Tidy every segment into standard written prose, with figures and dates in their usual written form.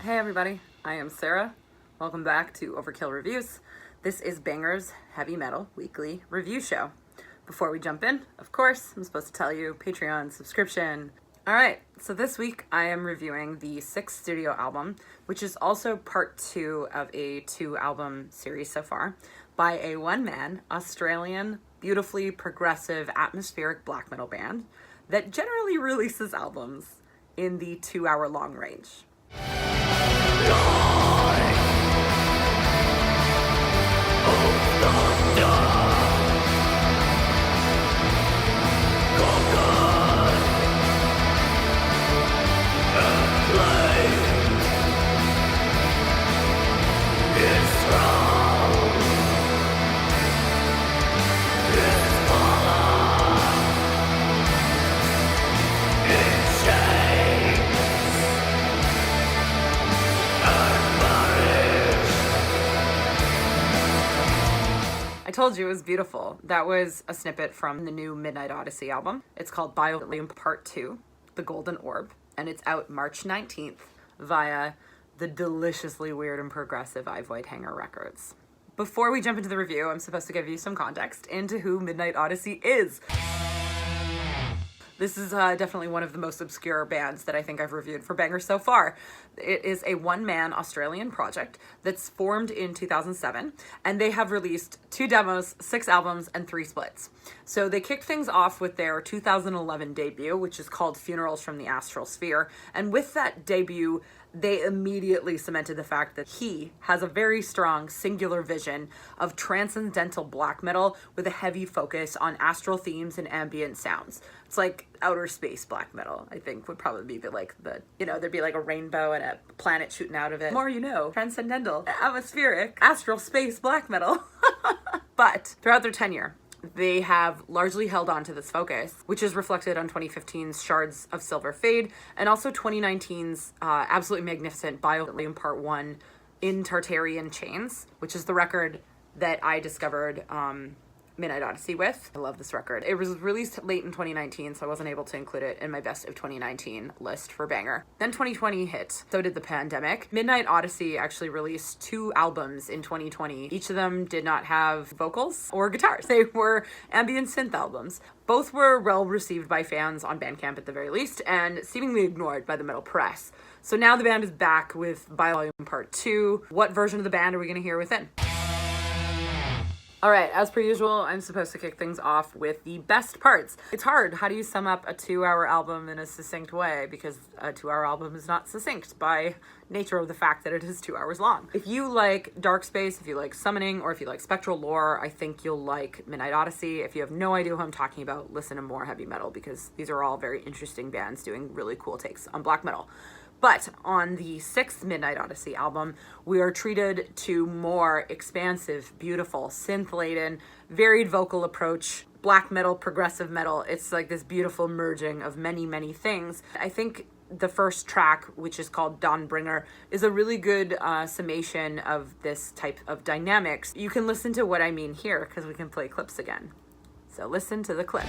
Hey everybody, I am Sarah. Welcome back to Overkill Reviews. This is Banger's Heavy Metal Weekly Review Show. Before we jump in, of course, I'm supposed to tell you Patreon subscription. Alright, so this week I am reviewing the 6th studio album, which is also part 2 of a 2-album series so far, by a one-man, Australian, beautifully progressive, atmospheric black metal band that generally releases albums in the 2-hour-long range. I told you it was beautiful. That was a snippet from the new Midnight Odyssey album. It's called Biolume Part 2, The Golden Orb, and it's out March 19th via the deliciously weird and progressive Voidhanger Records. Before we jump into the review, I'm supposed to give you some context into who Midnight Odyssey is. This is definitely one of the most obscure bands that I think I've reviewed for Banger so far. It is a one-man Australian project that's formed in 2007, and they have released 2 demos, 6 albums, and 3 splits. So they kicked things off with their 2011 debut, which is called Funerals from the Astral Sphere, and with that debut, they immediately cemented the fact that he has a very strong singular vision of transcendental black metal with a heavy focus on astral themes and ambient sounds. It's like outer space black metal, I think, would probably be like there'd be like a rainbow and a planet shooting out of it. More you know, transcendental, atmospheric, astral space black metal. But throughout their tenure, they have largely held on to this focus, which is reflected on 2015's Shards of Silver Fade, and also 2019's absolutely magnificent Biolume Part 1 in Tartarian Chains, which is the record that I discovered Midnight Odyssey with. I love this record. It was released late in 2019, so I wasn't able to include it in my best of 2019 list for Banger. Then 2020 hit. So did the pandemic. Midnight Odyssey actually released 2 albums in 2020. Each of them did not have vocals or guitars. They were ambient synth albums. Both were well received by fans on Bandcamp at the very least, and seemingly ignored by the metal press. So now the band is back with Biolume Part 2. What version of the band are we going to hear within? All right, as per usual, I'm supposed to kick things off with the best parts. It's hard. How do you sum up a 2-hour album in a succinct way? Because a 2-hour album is not succinct by nature of the fact that it is 2 hours long. If you like dark space, if you like summoning, or if you like spectral lore, I think you'll like Midnight Odyssey. If you have no idea who I'm talking about, listen to more heavy metal, because these are all very interesting bands doing really cool takes on black metal. But on the 6th Midnight Odyssey album, we are treated to more expansive, beautiful, synth-laden, varied vocal approach, black metal, progressive metal. It's like this beautiful merging of many, many things. I think the first track, which is called Dawnbringer, is a really good summation of this type of dynamics. You can listen to what I mean here, because we can play clips again. So listen to the clip.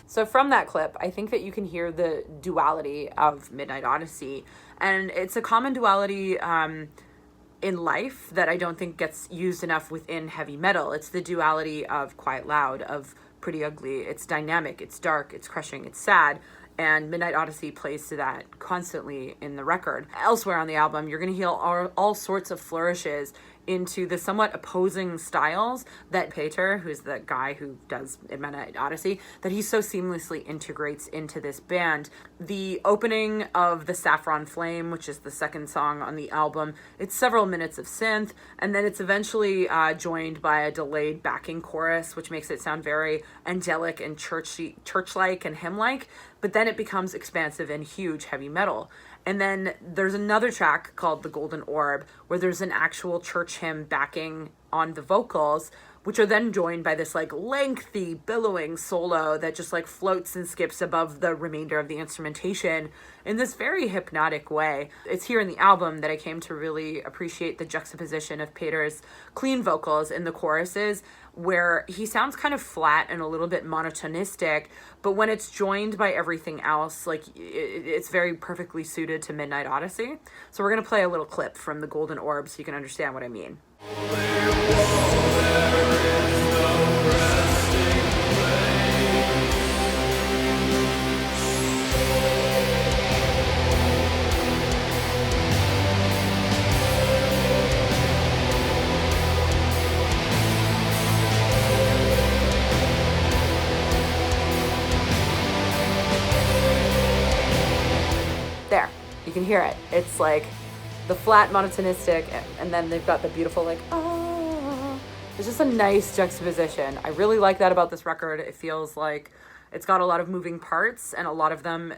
So from that clip, I think that you can hear the duality of Midnight Odyssey, and it's a common duality in life that I don't think gets used enough within heavy metal. It's the duality of quiet loud, of pretty ugly. It's dynamic, it's dark, it's crushing, it's sad. and Midnight Odyssey plays to that constantly in the record. Elsewhere on the album, you're going to hear all sorts of flourishes into the somewhat opposing styles that Peter, who's the guy who does Midnight Odyssey, that he so seamlessly integrates into this band. The opening of the Saffron Flame, which is the second song on the album, it's several minutes of synth, and then it's eventually joined by a delayed backing chorus, which makes it sound very angelic and church-like and hymn-like, but then it becomes expansive and huge heavy metal. And then there's another track called The Golden Orb, where there's an actual church hymn backing on the vocals, which are then joined by this like lengthy billowing solo that just like floats and skips above the remainder of the instrumentation in this very hypnotic way. It's here in the album that I came to really appreciate the juxtaposition of Peter's clean vocals in the choruses, where he sounds kind of flat and a little bit monotonistic, but when it's joined by everything else, like it's very perfectly suited to Midnight Odyssey. So we're gonna play a little clip from The Golden Orb so you can understand what I mean. There, you can hear it. It's like the flat monotonistic, and then they've got the beautiful like, ah. It's just a nice juxtaposition. I really like that about this record. It feels like it's got a lot of moving parts, and a lot of them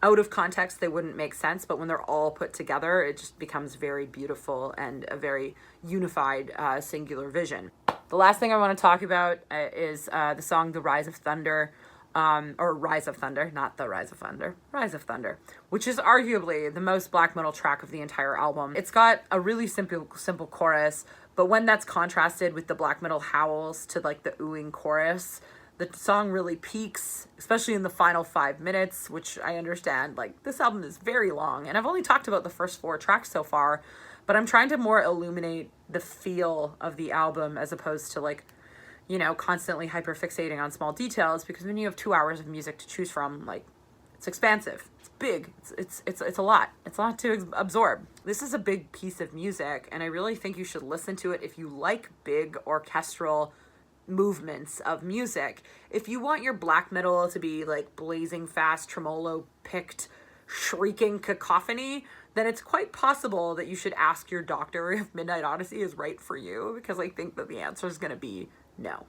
out of context, they wouldn't make sense, but when they're all put together, it just becomes very beautiful and a very unified singular vision. The last thing I want to talk about is the song The Rise of Thunder. Or Rise of Thunder, not The Rise of Thunder, Rise of Thunder, which is arguably the most black metal track of the entire album. It's got a really simple chorus, but when that's contrasted with the black metal howls to like the oohing chorus, the song really peaks, especially in the final 5 minutes, which I understand, like this album is very long, and I've only talked about the first 4 tracks so far, but I'm trying to more illuminate the feel of the album as opposed to like, you know, constantly hyperfixating on small details, because when you have 2 hours of music to choose from, like, it's expansive, it's big, it's a lot. It's a lot to absorb. This is a big piece of music, and I really think you should listen to it if you like big orchestral movements of music. If you want your black metal to be like blazing fast, tremolo picked, shrieking cacophony, then it's quite possible that you should ask your doctor if Midnight Odyssey is right for you, because I think that the answer is going to be no.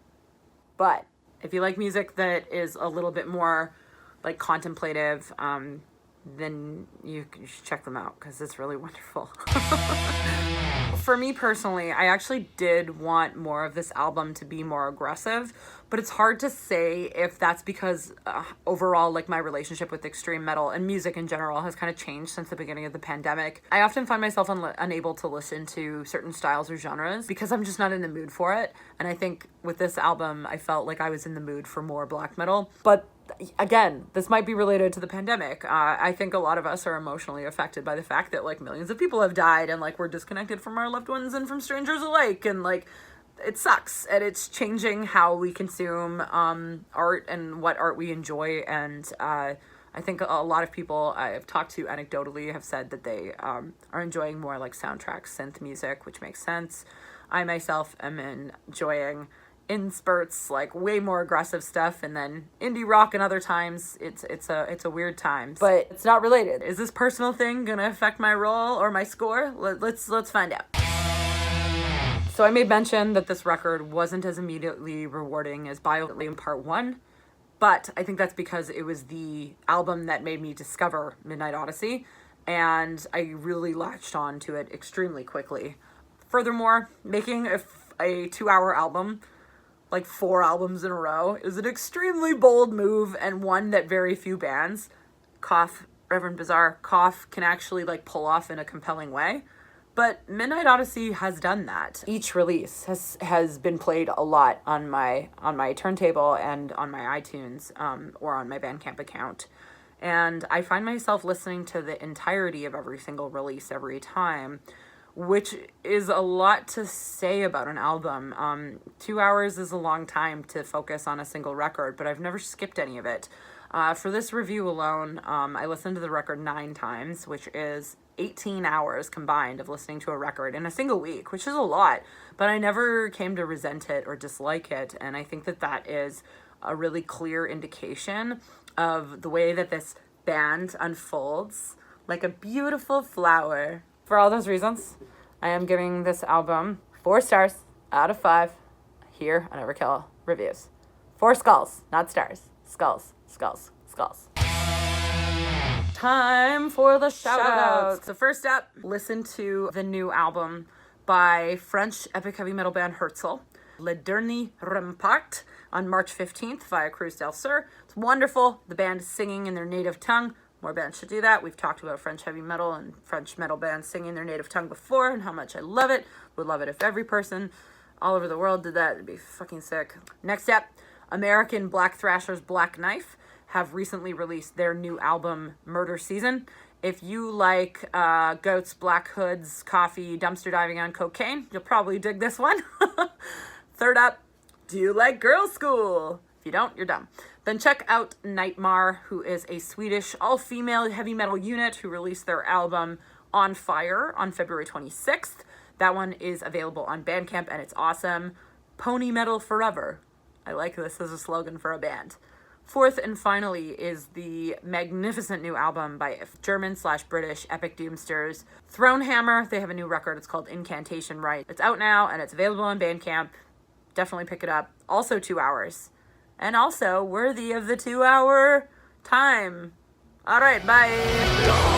But if you like music that is a little bit more like contemplative, then you should check them out, because it's really wonderful. For me personally, I actually did want more of this album to be more aggressive, but it's hard to say if that's because overall, like, my relationship with extreme metal and music in general has kind of changed since the beginning of the pandemic. I often find myself unable to listen to certain styles or genres because I'm just not in the mood for it. And I think with this album, I felt like I was in the mood for more black metal. But again, this might be related to the pandemic. I think a lot of us are emotionally affected by the fact that like millions of people have died, and like we're disconnected from our loved ones and from strangers alike, and like it sucks, and it's changing how we consume art and what art we enjoy. And I think a lot of people I've talked to anecdotally have said that they are enjoying more like soundtrack synth music, which makes sense. I myself am enjoying in spurts like way more aggressive stuff, and then indie rock, and other times it's a weird time. But it's not related. Is this personal thing gonna affect my role or my score? Let's find out. So I made mention that this record wasn't as immediately rewarding as Biolume Part 1, but I think that's because it was the album that made me discover Midnight Odyssey, and I really latched on to it extremely quickly. Furthermore, making a 2-hour album, like 4 albums in a row, is an extremely bold move, and one that very few bands, cough, Reverend Bizarre, cough, can actually like pull off in a compelling way. But Midnight Odyssey has done that. Each release has been played a lot on my turntable and on my iTunes or on my Bandcamp account. And I find myself listening to the entirety of every single release every time, which is a lot to say about an album. 2 hours is a long time to focus on a single record, but I've never skipped any of it. For this review alone, I listened to the record 9 times, which is 18 hours combined of listening to a record in a single week, which is a lot, but I never came to resent it or dislike it, and I think that that is a really clear indication of the way that this band unfolds like a beautiful flower. For all those reasons, I am giving this album 4 stars out of 5 here on Overkill Reviews. 4 skulls, not stars. Skulls, skulls, skulls. Time for the shoutouts. So first up, listen to the new album by French epic heavy metal band Herzel, Le Dernie Rempart, on March 15th via Cruz del Sur. It's wonderful. The band is singing in their native tongue. More bands should do that. We've talked about French heavy metal and French metal bands singing their native tongue before and how much I love it. Would love it if every person all over the world did that. It'd be fucking sick. Next up, American Black Thrashers Black Knife have recently released their new album, Murder Season. If you like goats, black hoods, coffee, dumpster diving on cocaine, you'll probably dig this one. Third up, do you like Girl School? If you don't, you're dumb. Then check out Nightmarr, who is a Swedish all-female heavy metal unit who released their album On Fire on February 26th. That one is available on Bandcamp, and it's awesome. Pony Metal Forever. I like this as a slogan for a band. Fourth and finally is the magnificent new album by German/British epic doomsters Thronehammer. They have a new record. It's called Incantation. It's out now, and it's available on Bandcamp. Definitely pick it up. Also 2 hours. And also worthy of the 2-hour time. All right, bye.